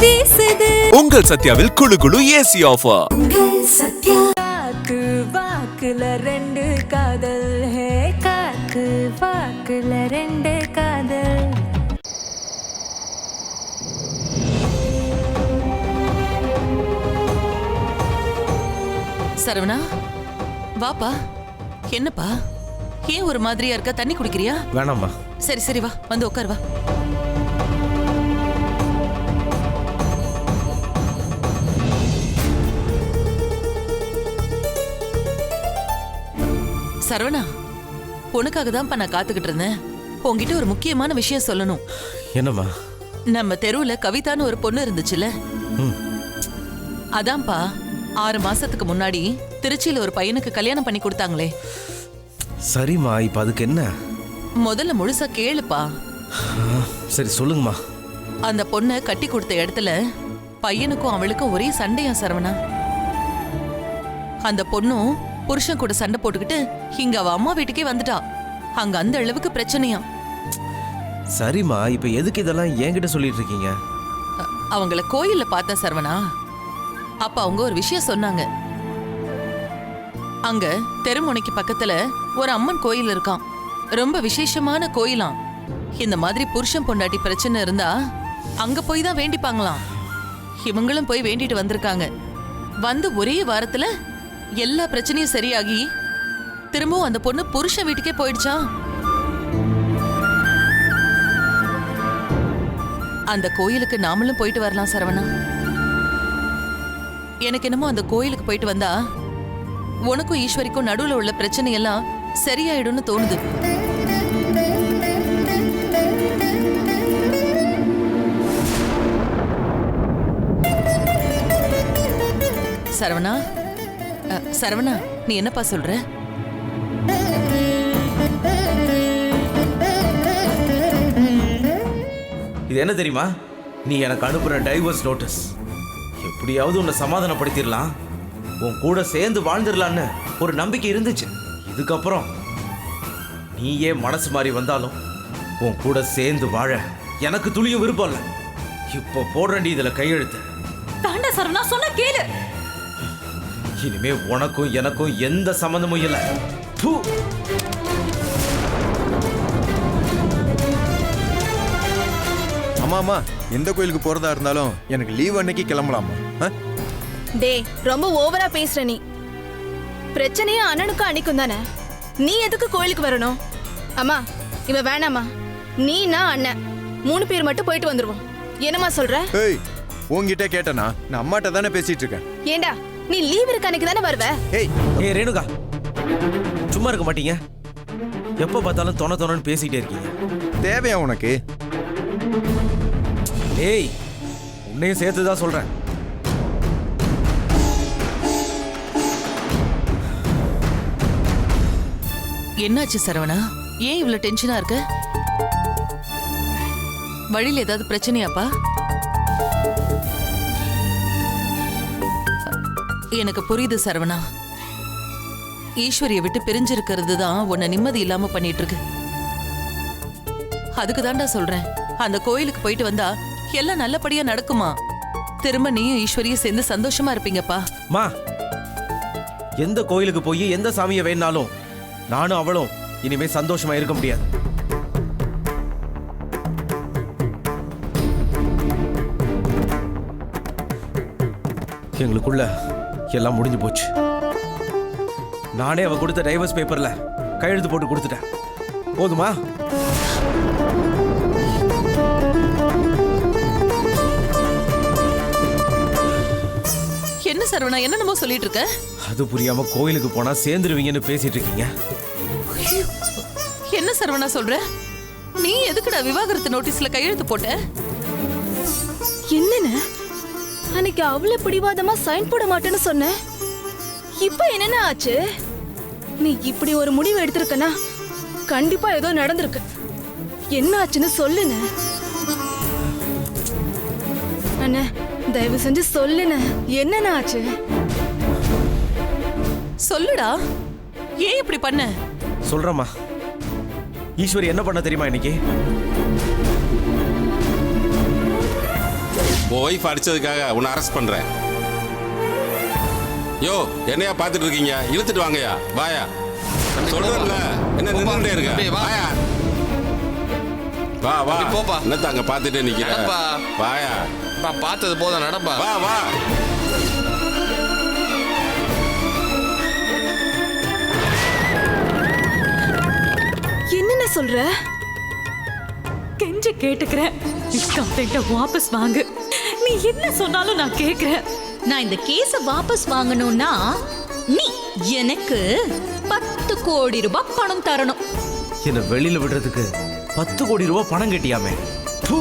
வீசுது. உங்கள் சத்யாவில் குளு குளு ஏசி ஆஃபர். காத்து வாக்குல ரெண்டு காதல். ஹே காத்து வாக்குல ரெண்டு காதல். சரவணா வாப்பா. என்னப்பா ஏன் ஒரு மாதிரியா இருக்க? தண்ணி குடிக்கிறியா? வேணாம்மா. சரி சரி வா, வந்து உட்கார் வா. சரவணா, உனக்காக தான்ப்பா நான் காத்துக்கிட்டு இருந்தேன். உன்கிட்ட ஒரு முக்கியமான விஷயம் சொல்லணும். என்னம்மா? நம்ம தெருவுல கவிதான்னு ஒரு பொண்ணு இருந்துச்சுல, அதான்ப்பா 6 மாசத்துக்கு முன்னாடி திருச்சியில ஒரு பையனுக்கு கல்யாணம் பண்ணி கொடுத்தாங்களே. சரிம்மா, இப்ப அதுக்கு என்ன? முதல்ல முழுசா கேளுப்பா. சரி சொல்லுங்கம்மா. அந்த பொண்ணை கட்டி கொடுத்த இடத்துல பையனுக்கும் அவளுக்கும் ஒரே சண்டையா சரவணா. அந்த பொண்ணும் புருஷன் கூட சண்டை போட்டுக்கிட்டு இங்க அவ அம்மா வீட்டுக்கே வந்துட்டா. அங்க அந்த அளவுக்கு பிரச்சனையா. சரிம்மா, இப்ப எதுக்கு இதெல்லாம் என்கிட்ட சொல்லிட்டு இருக்கீங்க? அவங்கள கோயில்ல பார்த்த சரவணா. அப்ப அவங்க ஒரு விஷயம் சொன்னாங்க. அங்க தெருமுனைக்கு பக்கத்துல ஒரு அம்மன் கோயில் இருக்கான். ரொம்ப விசேஷமான கோயிலாம். இந்த மாதிரி புருஷன் பொண்டாட்டி பிரச்சனை இருந்தா அங்க போய் தான் வேண்டிப்பாங்களாம். இவங்களும் போய் வேண்டிட்டு வந்திருக்காங்க. வந்து ஒரே வாரத்துல எல்லா பிரச்சனையும் சரியாகி திரும்பவும் அந்த பொண்ணு புருஷன் வீட்டுக்கே போயிடுச்சான். அந்த கோயிலுக்கு நாமளும் போயிட்டு வரலாம் சரவணா. எனக்கு என்னமோ அந்த கோயிலுக்கு போயிட்டு வந்தா உனக்கும் ஈஸ்வரிக்கும் நடுவுல உள்ள பிரச்சனை எல்லாம் சரியாயிடும்னு தோணுது. சரவணா, சரவணா, நீ என்னப்பா சொல்ற? இது என்ன தெரியுமா? நீ எனக்கு அனுப்புற டைவர்ஸ் நோட்டீஸ். எப்படியாவது உன்னை சமாதானப்படுத்திடலாம், உன் கூட சேர்ந்து வாழ்ந்துடலான்னு ஒரு நம்பிக்கை இருந்துச்சு. இதுக்கப்புறம் நீயே மனசு மாறி வந்தாலும் உன் கூட சேர்ந்து வாழ எனக்கு துளியும் விருப்பம் இல்லை. இப்போ போடுறண்டி இதுல கையெழுத்து. தாண்டா சரவணா, சொன்ன கேளு. இனிமே உனக்கும் எனக்கும் எந்த சம்பந்தமும் இல்லை. ஆமாமா, எந்த கோயிலுக்கு போறதா இருந்தாலும் எனக்கு லீவ் அன்னைக்கு கிளம்பலாமா? டேய், ரொம்ப ஓவரா பேசுற நீ. பிரச்சனையா அண்ணனுக்கும் அன்னைக்கும் தானே. நீ எதுக்கு கோயிலுக்கு வரணும்? அம்மா, இவ வேணாமா. நீ நான் அண்ணன் 3 பேர் மட்டும் போயிட்டு வந்துருவோம். என்னம்மா சொல்ற? ஏய், உன்கிட்ட கேட்டனா? நான் அம்மாட்ட தானே பேசிட்டு இருக்கேன். ஏண்டா, நீ லீவ் இருக்க அன்னைக்கு தானே வருவ? ஏய் ரேணுகா, சும்மா இருக்க மாட்டீங்க? எப்ப பார்த்தாலும் தொணன்னு பேசிட்டே இருக்கீங்க. தேவையா உனக்கு? ஏய், உன்னையும் சேர்த்துதான் சொல்றேன். என்னாச்சு சரவணா? ஏன் இவ்வளவு டென்ஷனா இருக்க? வழியில ஏதாவது பிரச்சனையாப்பா? எனக்கு புரியுது சரவணா. ஈஸ்வரியை விட்டு பிரிஞ்சிருக்கிறது தான் உன்னை நிம்மதி இல்லாம பண்ணிட்டு இருக்கு. அதுக்கு தாண்டா சொல்றேன், அந்த கோயிலுக்கு போயிட்டு வந்தா எல்லாம் நல்லபடியா நடக்குமா. திரும்ப நீயும் ஈஸ்வரியும் சேர்ந்து சந்தோஷமா இருப்பீங்கப்பா. மா, எந்த கோயிலுக்கு போய் எந்த சாமியை வேணாலும் நானும் அவளும் இனிமே சந்தோஷமா இருக்க முடியாது. எங்களுக்குள்ள எல்லாம் முடிஞ்சு போச்சு. நானே அவ கொடுத்த டைவர்ஸ் பேப்பர்ல கையெழுத்து போட்டு கொடுத்துட்டேன். போதுமா? என்ன சரவணா, என்னென்னமோ சொல்லிட்டு இருக்க? அது புரியாம கோயிலுக்கு போனா சேர்ந்துருவீங்கன்னு பேசிட்டு இருக்கீங்க. என்ன சரவணா சொல்ற? நீ எதுக்குடா விவாகரத்து நோட்டீஸ்ல கையெழுத்து போட்ட? என்னன்னு அன்னைக்கு அவ்வளவு பிடிவாதமா சைன் போட மாட்டேன்னு சொன்ன. இப்ப என்னென்ன ஆச்சு? நீ இப்படி ஒரு முடிவு எடுத்திருக்கனா கண்டிப்பா ஏதோ நடந்திருக்கு. என்ன ஆச்சுன்னு சொல்லுன. அண்ணா, தயவு செஞ்சு சொல்லுன, என்னென்ன ஆச்சு? சொல்லுடா, ஏன் இப்படி பண்ண? சொல்றேம்மா. ஈஸ்வரி என்ன பண்ண தெரியுமா? இன்னைக்கு உன் ஒய்ஃப் அடிச்சதுக்காக உன்னை அரெஸ்ட் பண்றேன். யோ, என்னையா பார்த்துட்டு இருக்கீங்க? இழுத்துட்டு வாங்கயா, வாயா. சொல்றேன்ல, என்ன நின்றுட்டே இருக்க? வாயா, வா வா. போப்பா. என்னத்த அங்க பார்த்துட்டே நிக்கிற? வாயா. பார்த்தது போதும், நடப்பா. வா வா. என்னென்ன சொல்ற? கெஞ்சி கேட்டுக்கிறேன், கம்ப்ளைண்ட்டை வாபஸ் வாங்கு. நீ என்ன சொன்னாலும் நான் கேட்கிறேன். நான் இந்த கேஸ வாபஸ் வாங்கணும்னா நீ எனக்கு 10 கோடி ரூபாய் பணம் தரணும். என்னை வெளியில விடுறதுக்கு 10 கோடி ரூபாய் பணம் கட்டியாமே. தூ.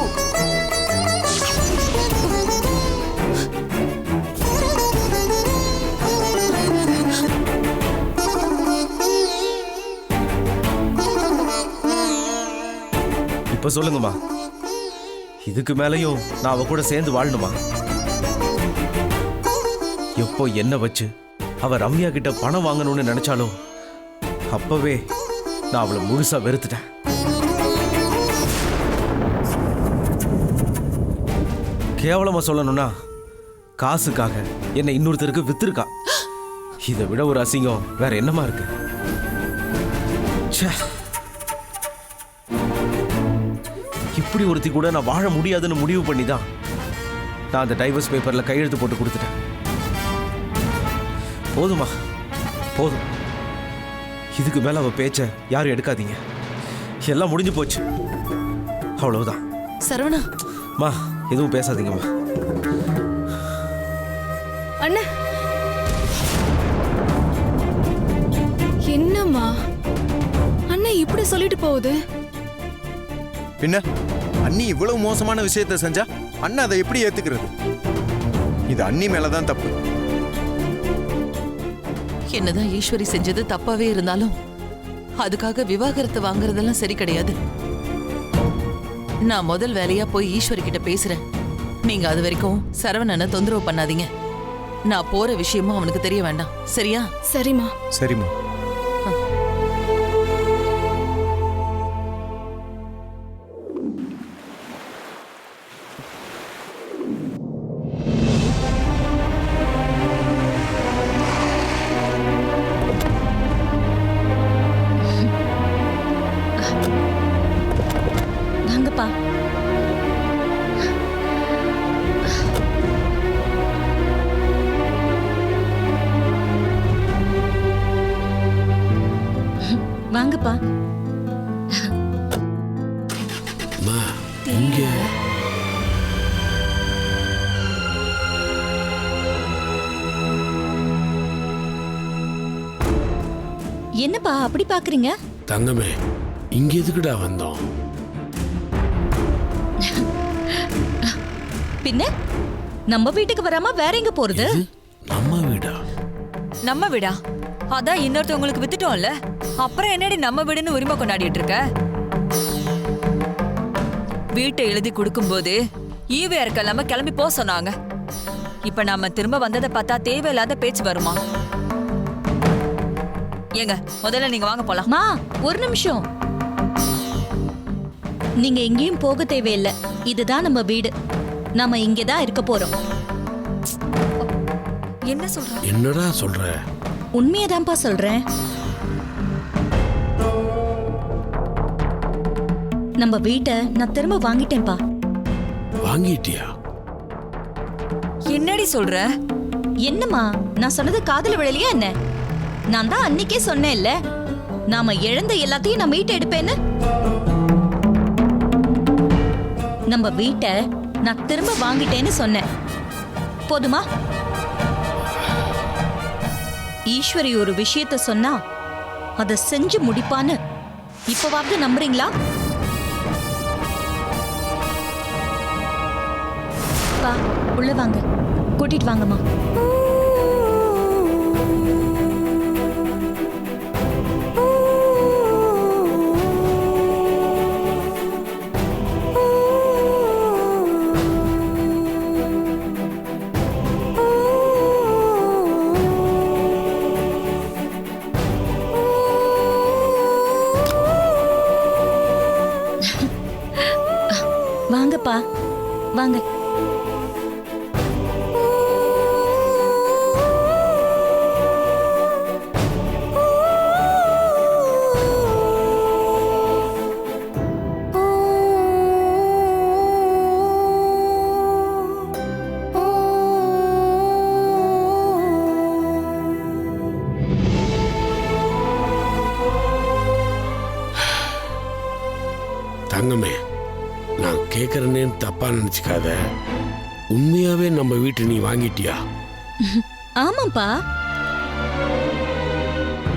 இப்ப சொல்லுங்கம்மா, இதுக்கு மேலையும் நான் அவ கூட சேர்ந்து வாழணுமா? எப்போ என்ன வச்சு அவ ரம்யா கிட்ட பணம் வாங்கணும்னு நினைச்சாலோ அப்பவே நான் அவளை முழுசா வெறுத்துட்டேன். கேவலமா சொல்லணும்னா காசுக்காக என்னை இன்னொருத்தருக்கு வித்துருக்கா. இதை விட ஒரு அசிங்கம் வேற என்னமா இருக்கு? ச்சே. இப்படி ஒருத்தி கூட நான் வாழ முடியாதுன்னு முடிவு பண்ணி தான் நான் அந்த டைவர்ஸ் பேப்பர்ல கையெழுத்து போட்டு கொடுத்துட்டேன். போதுமா, போதும். இதுக்கு மேல அவ பேச்ச யாரும் எடுக்காதீங்க. எல்லாம் முடிஞ்சு போச்சு, அவ்வளவுதான். சரவணா, மா எதுவும் பேசாதீங்கம்மா. அண்ணா, என்னம்மா அண்ணா இப்படி சொல்லிட்டு போகுது? பின்ன அண்ணி இவ்வளவு மோசமான விஷயத்தை செஞ்சா அண்ணா அதை எப்படி ஏத்துக்கிறது? இது அண்ணி மேலதான் தப்பு. என்னதான் ஈஸ்வரி செஞ்சது தப்பாவே இருந்தாலும் அதுக்காக விவாகரத்து வாங்குறதெல்லாம் சரி கிடையாது. நான் முதல் வேலையா போய் ஈஸ்வரி கிட்ட பேசுறேன். நீங்க அது வரைக்கும் சரவணனை தொந்தரவு பண்ணாதீங்க. நான் போற விஷயமும் அவனுக்கு தெரிய வேண்டாம், சரியா? சரிம்மா. சரிம்மா. வாங்கப்பா. வாங்கப்பா. இங்க என்னப்பா அப்படி பாக்குறீங்க? தங்கமே, இங்க எதுக்குடா வந்தோம்? பின்ன நம்ம வீட்டுக்கு வராம வேற எங்க போறது? நம்ம வீடா? நம்ம வீடா? அதான் இன்னொருத்தவங்களுக்கு வித்துட்டோம்ல, அப்புறம் என்னடி நம்ம வீடுன்னு உரிமை கொண்டாடிட்டு இருக்க? வீட்டை எழுதி கொடுக்கும்போது ஈவியருக்கு இல்லாம கிளம்பி போக சொன்னாங்க. இப்ப நாம திரும்ப வந்ததை பார்த்தா தேவையில்லாத பேச்சு வருமா? ஏங்க, முதல்ல நீங்க வாங்க போலாம். மா, ஒரு நிமிஷம். நீங்க எங்கேயும் போக தேவையில்லை. இதுதான் நம்ம வீடு. நாம இங்கதான் இருக்க போறோம். என்ன சொல்ற? என்னடா சொல்ற? உண்மையதான்ப்பா சொல்றேன். நம்ம வீட்டை நான் திரும்ப வாங்கிட்டேன்ப்பா. வாங்கிட்டியா? என்னடி சொல்ற? என்னம்மா, நான் சொன்னது காதுல விழலையா என்ன? நான் தான் அன்னைக்கே சொன்னேன்ல, நாம இழந்த எல்லாத்தையும் நான் மீட்டு எடுப்பேன்னு. நம்ம வீட்டை நான் திரும்ப வாங்கிட்டேன்னு சொன்னேன். போதுமா? ஈஸ்வரி ஒரு விஷயத்த சொன்னா அதை செஞ்சு முடிப்பான்னு இப்பவாவது நம்புறீங்களா? வா, உள்ள வாங்க. கூட்டிட்டு வாங்கம்மா. வாங்கப்பா, வாங்க. கேட்கறேன்னு தப்பா நினைச்சுக்காத. உண்மையாவே நம்ம வீட்டை நீ வாங்கிட்டியா? ஆமாப்பா.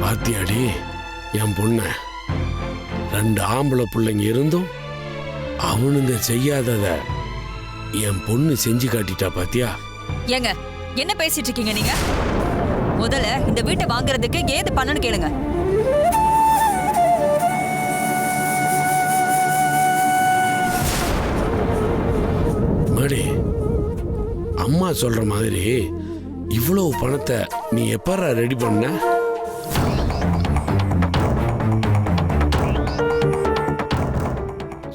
பாத்தியாடி என் பொண்ண, 2 ஆம்பளை பிள்ளைங்க இருந்தும் அவனுங்க செய்யாதத என் பொண்ணு செஞ்சு காட்டிட்டா. பாத்தியா? ஏங்க என்ன பேசிட்டு இருக்கீங்க நீங்க? முதல்ல இந்த வீட்டை வாங்குறதுக்கு ஏது பண்ணனு கேளுங்க. மடி, அம்மா சொல்ற மாதிரி இவ்வளவு பணத்தை நீ எப்பறா ரெடி பண்ண?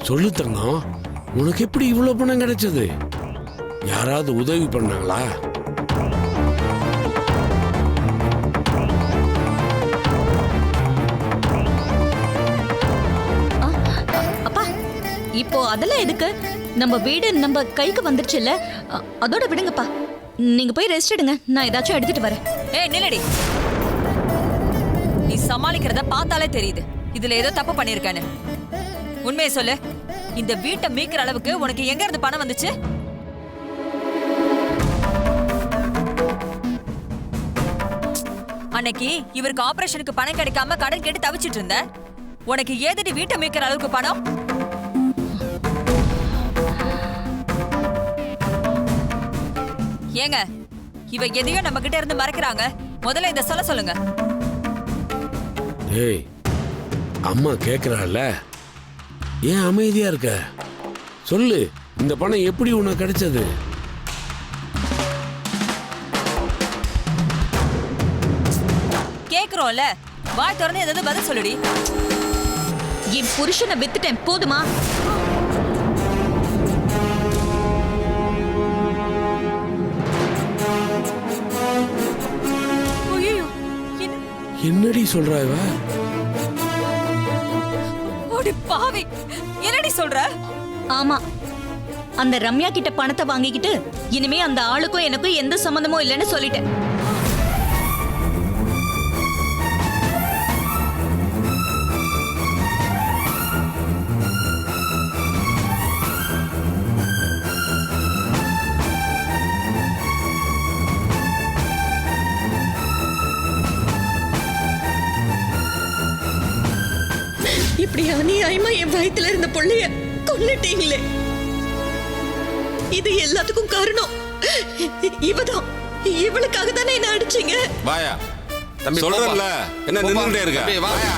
சொல்லு தங்கம், உனக்கு எப்படி இவ்வளவு பணம் கிடைச்சது? யாராவது உதவி பண்ணாங்களா? அப்பா, இப்போ அதெல்லாம் எதுக்கு? நம்ம வீடு நம்ம கைக்கு வந்துருச்சுல்ல, அதோட விடுங்கப்பா. நீங்க போய் ரெஸ்ட் எடுங்க, நான் ஏதாச்சும் எடுத்துட்டு வரேன். ஏய் நில்லடி. நீ சமாளிக்கிறத பார்த்தாலே தெரியுது இதுல ஏதோ தப்பு பண்ணிருக்கானு. உண்மையை சொல்லு, இந்த வீட்டை மீட்கிற அளவுக்கு உனக்கு எங்க இருந்து பணம் வந்துச்சு? அன்னைக்கு இவருக்கு ஆபரேஷனுக்கு பணம் கிடைக்காம கடன் கேட்டு தவிச்சிட்டு இருந்த, உனக்கு ஏதடி வீட்டை மீட்கிற அளவுக்கு பணம்? ஏங்க இவ எதையோ நம்ம கிட்ட இருந்து மறைக்கிறாங்க. முதல்ல இந்த சொல்லுங்க. ஏய், அம்மா கேக்குறாள்ல, ஏன் அமைதியா இருக்க? சொல்லு, இந்த பணம் எப்படி உனக்கு கிடைச்சது? கேக்குறோம்ல, வாய் திறந்து ஏதாவது பதில் சொல்லுடி. என் புருஷனை வித்துட்டேன், போதுமா? என்னடி சொல்றா இவ? ஓடி பாவி, என்னடி சொல்ற? ஆமா, அந்த ரம்யா கிட்ட பணத்தை வாங்கிக்கிட்டு இனிமே அந்த ஆளுக்கும் எனக்கும் எந்த சம்பந்தமும் இல்லைன்னு சொல்லிட்டேன். இப்படி அநியாயமா என் வயித்துல இருந்த பொள்ளைய கொன்னுட்டீங்களே. இது எல்லாத்துக்கும் காரணம் இவதான். இவளுக்காக தானே என்ன அடிச்சீங்க. வாயா தம்பி, சொல்றேன்ல, என்ன நின்னுட்டே இருக்க? வாயா.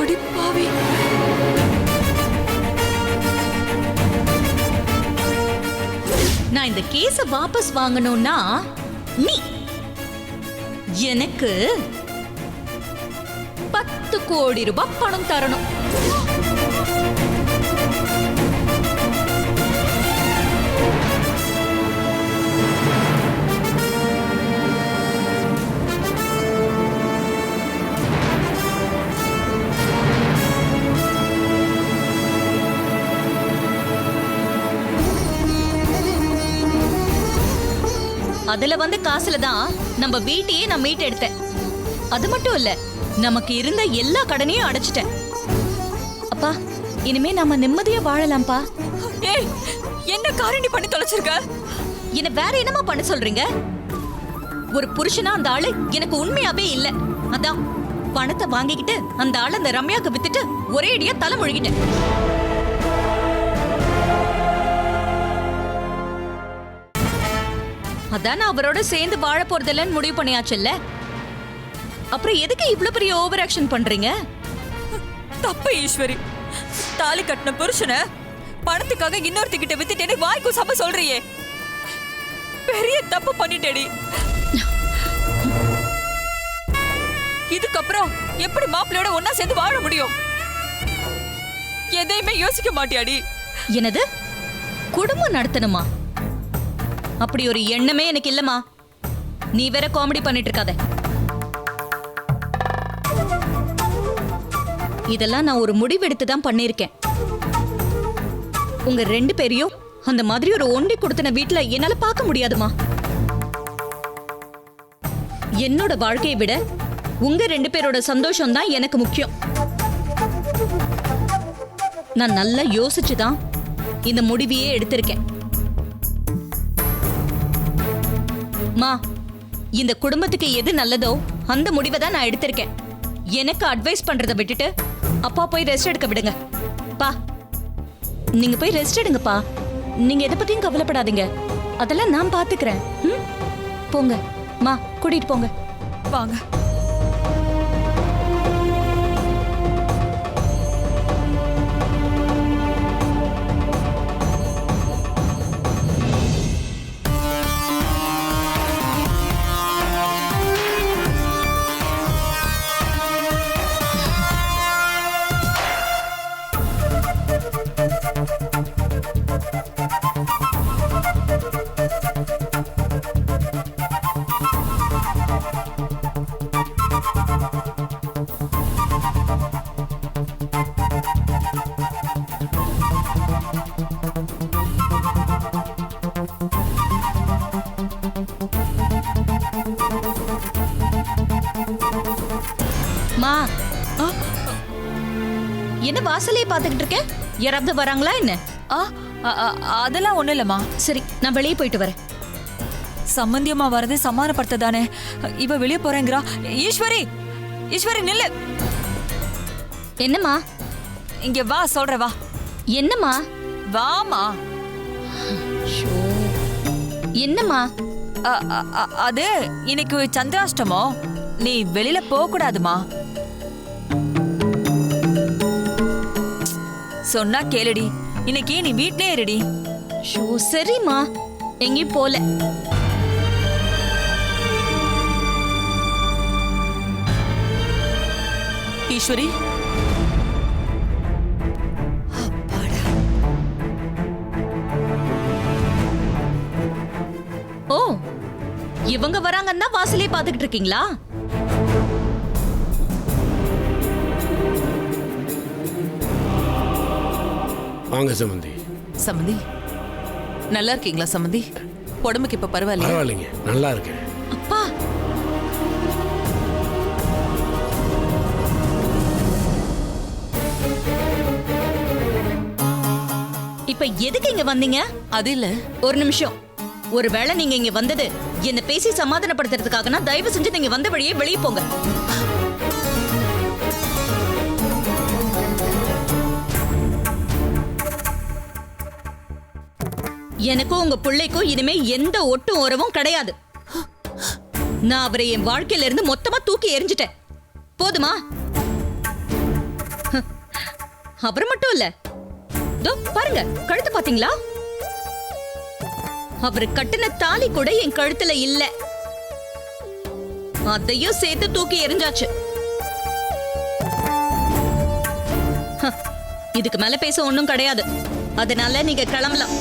ஓடி பாவி. நான் இந்த கேஸ வாபஸ் வாங்கணும்னா நீ எனக்கு 10 கோடி ரூபாய் பணம் தரணும். அதுல வந்து காசுல தான் நம்ம வீட்டையே நான் மீட் எடுத்தேன். அது மட்டும் இல்ல, நமக்கு இருந்த எல்லா கடனையும் அடைச்சிட்டேன். அப்பா, இனிமே நாம நிம்மதியா வாழலாம்ப்பா. ஏய், என்ன காரணி பண்ணி தொலைச்சிருக்க? என்ன வேற என்னமா பண்ண சொல்றீங்க? ஒரு புருஷனா அந்த ஆளு எனக்கு உண்மையாவே இல்ல. அதான் பணத்தை வாங்கிக்கிட்டு அந்த ஆளு அந்த ரம்யாக்கு வித்துட்டு ஒரே அடியா தலை முழுகிட்டேன். அதான் அவரோட சேர்ந்து வாழ போறதில்லன்னு முடிவு பண்ணியாச்சுல்ல. அப்புறம் எதுக்கு இவ்வளவு பெரிய ஓவர் ஆக்ஷன் பண்றீங்க? தப்பு ஈஸ்வரி. தாலி கட்டின புருஷனை பணத்துக்காக இன்னொருத்திக்கிட்ட வித்துட்டேன்னு வாய்க்கு சம சொல்றியே. பெரிய தப்பு பண்ணிட்டேடி. இதுக்கப்புறம் எப்படி மாப்பிள்ளையோட ஒன்னா சேர்ந்து வாழ முடியும்? எதையுமே யோசிக்க மாட்டியாடி? என்னது, குடும்பம் நடத்தணுமா? அப்படி ஒரு எண்ணமே எனக்கு இல்லம்மா. நீ வேற காமெடி பண்ணிட்டு இருக்காத. இதெல்லாம் நான் ஒரு முடிவெடுத்து தான் பண்ணிருக்கேன். உங்க 2 பேரையும் அந்த மாதிரி ஒரு ஒண்டி கொடுத்தன வீட்டுல என்னால பார்க்க முடியாதுமா. என்னோட வாழ்க்கையை விட உங்க 2 பேரோட சந்தோஷம் தான் எனக்கு முக்கியம். நான் நல்லா யோசிச்சுதான் இந்த முடிவையே எடுத்திருக்கேன். மா, இந்த குடும்பத்துக்கு எது நல்லதோ அந்த முடிவை தான் நான் எடுத்திருக்கேன். எனக்கு அட்வைஸ் பண்றதை விட்டுட்டு அப்பா போய் ரெஸ்ட் எடுக்க விடுங்க. பா, நீங்க போய் ரெஸ்ட் எடுங்கப்பா. நீங்க எதை பத்தியும் கவலைப்படாதீங்க, அதெல்லாம் நான் பாத்துக்கிறேன். போங்க மா, கூட்டிட்டு போங்க. வாங்க. மா, என்ன வாசலையே பாத்துக்கிட்டு இருக்க? யாராவது வராங்களா என்ன? அதெல்லாம் ஒண்ணும் இல்லம்மா. சரி, நான் வெளியே போயிட்டு வரேன். சம்பந்தியமா வரது சமாதானப்படுத்த தானே. இவ வெளியே போறேங்கிறா. ஈஸ்வரி, ஈஸ்வரி நில்லு. என்னம்மா? இங்க வா, சொல்ற வா. என்னம்மா? வாமா. என்னம்மா? அது இன்னைக்கு சந்திராஷ்டமம், நீ வெளியில போக கூடாதுமா. சொன்னா கேளுடி, இன்னைக்கு நீ வீட்லயே இருடி. ஷோ, சரிம்மா, எங்கேயும் போல. ஈஸ்வரி, ஓ, இவங்க வராங்கன்னா வாசலே பாத்துக்கிட்டு இருக்கீங்களா? வாங்க சம்பந்தி. சம்பந்தி, நல்லா இருக்கீங்களா சம்பந்தி? உடம்புக்கு இப்ப பரவாயில்ல? பரவாயில்லைங்க, நல்லா இருக்கேன். அப்பா, இப்ப எதுக்கு இங்க வந்தீங்க? அது இல்ல, ஒரு நிமிஷம். ஒருவேளை நீங்க இங்க வந்தது என்ன பேசி சமாதானப்படுத்துறதுக்காகனா தயவு செஞ்சு நீங்க வந்த வழியே வெளியே போங்க. எனக்கும் உங்க பிள்ளைக்கும் இனிமே எந்த ஒட்டும் உறவும் கிடையாது. நான் அவரை என் வாழ்க்கையில இருந்து மொத்தமா தூக்கி எறிஞ்சிட்டேன். போதுமா? அவர் மட்டும் இல்ல, பாருங்க, கழுத்து பாத்தீங்களா? அவர் கட்டின தாலி கூட என் கழுத்துல இல்ல. அதையும் சேர்த்து தூக்கி எறிஞ்சாச்சு. இதுக்கு மேல பேச ஒண்ணும் கிடையாது. அதனால நீங்க கிளம்பலாம்.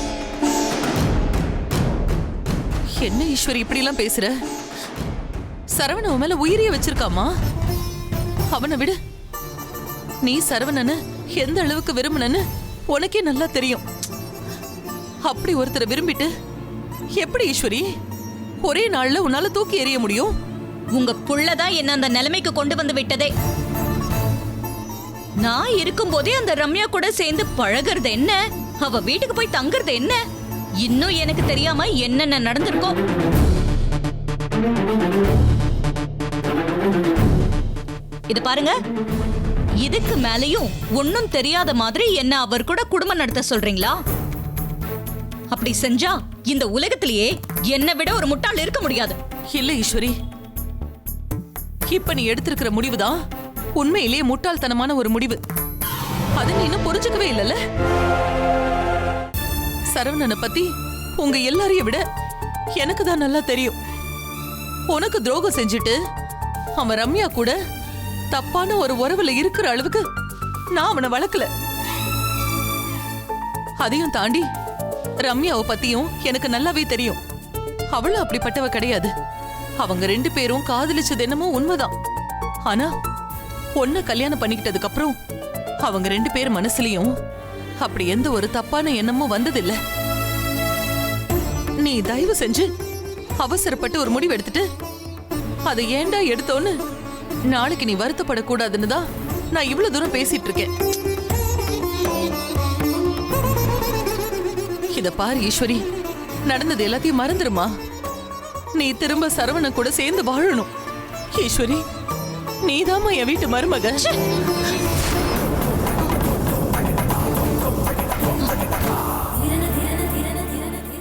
என்ன ஈஸ்வரி இப்படி எல்லாம் பேசுற? சரவண உன் மேல உயிரிய வச்சிருக்காமா? அவனை விடு. நீ சரவணனை எந்த அளவுக்கு விரும்பினன்னு உனக்கே நல்லா தெரியும். அப்படி ஒருத்தரை விரும்பிட்டு எப்படி ஈஸ்வரி ஒரே நாள்ல உன்னால தூக்கி எறிய முடியும்? உங்க புள்ளதான் என்ன அந்த நிலைமைக்கு கொண்டு வந்து விட்டதே. நான் இருக்கும் போதே அந்த ரம்யா கூட சேர்ந்து பழகிறது என்ன, அவ வீட்டுக்கு போய் தங்குறது என்ன, இன்னும் எனக்கு தெரியாம என்னென்ன நடந்திருக்கோம். இது பாருங்க, இதுக்கு மேலையும் ஒன்னும் தெரியாத மாதிரி என்ன அவர் கூட குடும்பம் நடத்த சொல்றீங்களா? அப்படி செஞ்சா இந்த உலகத்திலேயே என்னை விட ஒரு முட்டாள் இருக்க முடியாது. இல்ல ஈஸ்வரி, இப்ப நீ எடுத்திருக்கிற முடிவுதான் உண்மையிலேயே முட்டாள்தனமான ஒரு முடிவு. அது நீ இன்னும் புரிஞ்சுக்கவே இல்லைல்ல? சரவணனை பத்தி உங்க எல்லாரையும் விட எனக்கு தான் நல்லா தெரியும். உனக்கு துரோகம் செஞ்சுட்டு அவன் ரம்யா கூட தப்பான ஒரு உறவுல இருக்கிற அளவுக்கு நான் அவனை வளர்க்கல. அதையும் தாண்டி ரம்யாவை பத்தியும் எனக்கு நல்லாவே தெரியும். அவளும் அப்படிப்பட்டவ கிடையாது. அவங்க 2 பேரும் காதலிச்சது என்னமோ உண்மைதான். ஆனா ஒன்ன கல்யாணம் பண்ணிக்கிட்டதுக்கு அப்புறம் அவங்க 2 பேர் மனசுலயும் அப்படி எந்த ஒரு தப்பான எண்ணமும் வந்ததில்ல. நீ தயவு செஞ்சு அவசரப்பட்டு ஒரு முடிவு எடுத்துட்டு அதை ஏண்டா எடுத்தோன்னு நாளைக்கு நீ வருத்தப்படக்கூடாதுன்னு தான் நான் இவ்வளவு தூரம் பேசிட்டு இருக்கேன். இத பாரு ஈஸ்வரி, நடந்தது எல்லாத்தையும் மறந்துருமா. நீ திரும்ப சரவண கூட சேர்ந்து வாழணும். ஈஸ்வரி, நீதாம்மா என் வீட்டு மருமக.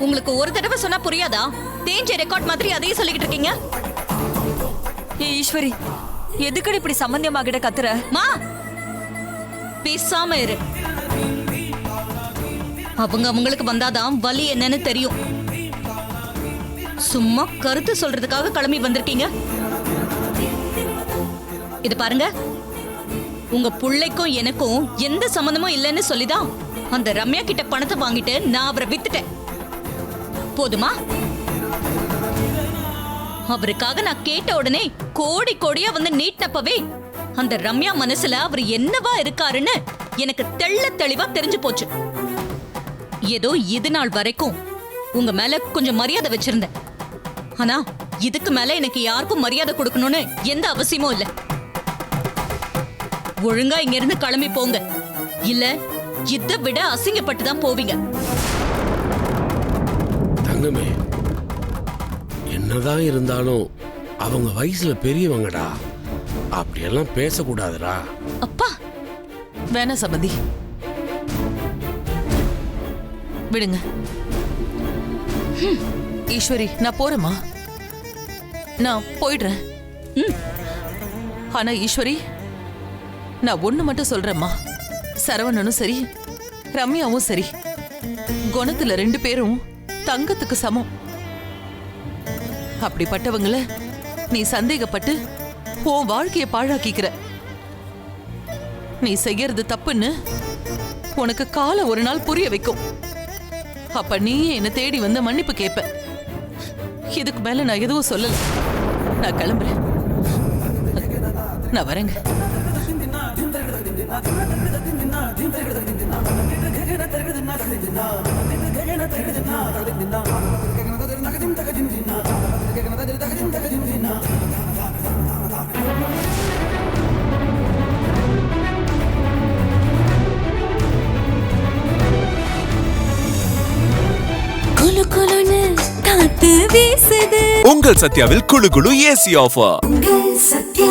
உங்களுக்கு ஒரு தடவை சொன்னா புரியாதா? தேஞ்ச ரெக்கார்ட் மாதிரி அதையும் சொல்லிக்கிட்டு இருக்கீங்க. ஏய் ஈஸ்வரி, எதுக்கடி இப்படி சம்பந்தியமாகிட்ட கத்துற? மா, பேசாம இரு. அவங்களுக்கு வந்தாதான் வலி என்னன்னு தெரியும். சும்மா கருத்து சொல்றதுக்காக கிளம்பி வந்திருக்கீங்க. இது பாருங்க, உங்க புள்ளைக்கும் எனக்கும் எந்த சம்பந்தமும் இல்லைன்னு சொல்லிதான் அந்த ரம்யா கிட்ட பணத்தை வாங்கிட்டு நான் அவரை வித்துட்டேன். போதுமா? அவருக்காக நான் கேட்ட உடனே கோடி கோடியா வந்து நீட்டினப்பவே அந்த ரம்யா மனசுல அவர் என்னவா இருக்காருன்னு எனக்கு தெள்ள தெளிவா தெரிஞ்சு போச்சு. ஏதோ இது நாள் வரைக்கும் உங்க மேல கொஞ்சம் மரியாதை வச்சிருந்தேன். ஆனா இதுக்கு மேல எனக்கு யாருக்கும் மரியாதை கொடுக்கணும்னு எந்த அவசியமும் இல்ல. ஒழுங்கா இங்க இருந்து கிளம்பி போங்க, இல்ல இதை விட அசிங்கப்பட்டு தான் போவீங்க. தங்கமே, என்னதான் இருந்தாலும் அவங்க வயசுல பெரியவங்கடா, அப்படியெல்லாம் பேசக்கூடாதுடா. அப்பா வேணா சம்பந்தி, விடுங்க. ஈஸ்வரி, நான் போறேம்மா. நான் போயிடுறேன். ஆனா ஈஸ்வரி, நான் ஒண்ணு மட்டும் சொல்றேம்மா. சரவணனும் சரி, ரம்யாவும் சரி, குணத்துல 2 பேரும் தங்கத்துக்கு சமம். அப்படிப்பட்டவங்கள நீ சந்தேகப்பட்டு உன் வாழ்க்கைய பாழாக்கிக்கிற. நீ செய்யறது தப்புன்னு உனக்கு காலம் ஒரு நாள் புரிய வைக்கும். அப்ப நீயே என்ன தேடி வந்து மன்னிப்பு கேட்ப. இதுக்கு மேல நான் எதுவும் சொல்லல. நான் கிளம்புறேன். நான் வரேங்க. உங்கள் சத்யாவில் குளு குளு ஏசி ஆஃபர். சத்யா.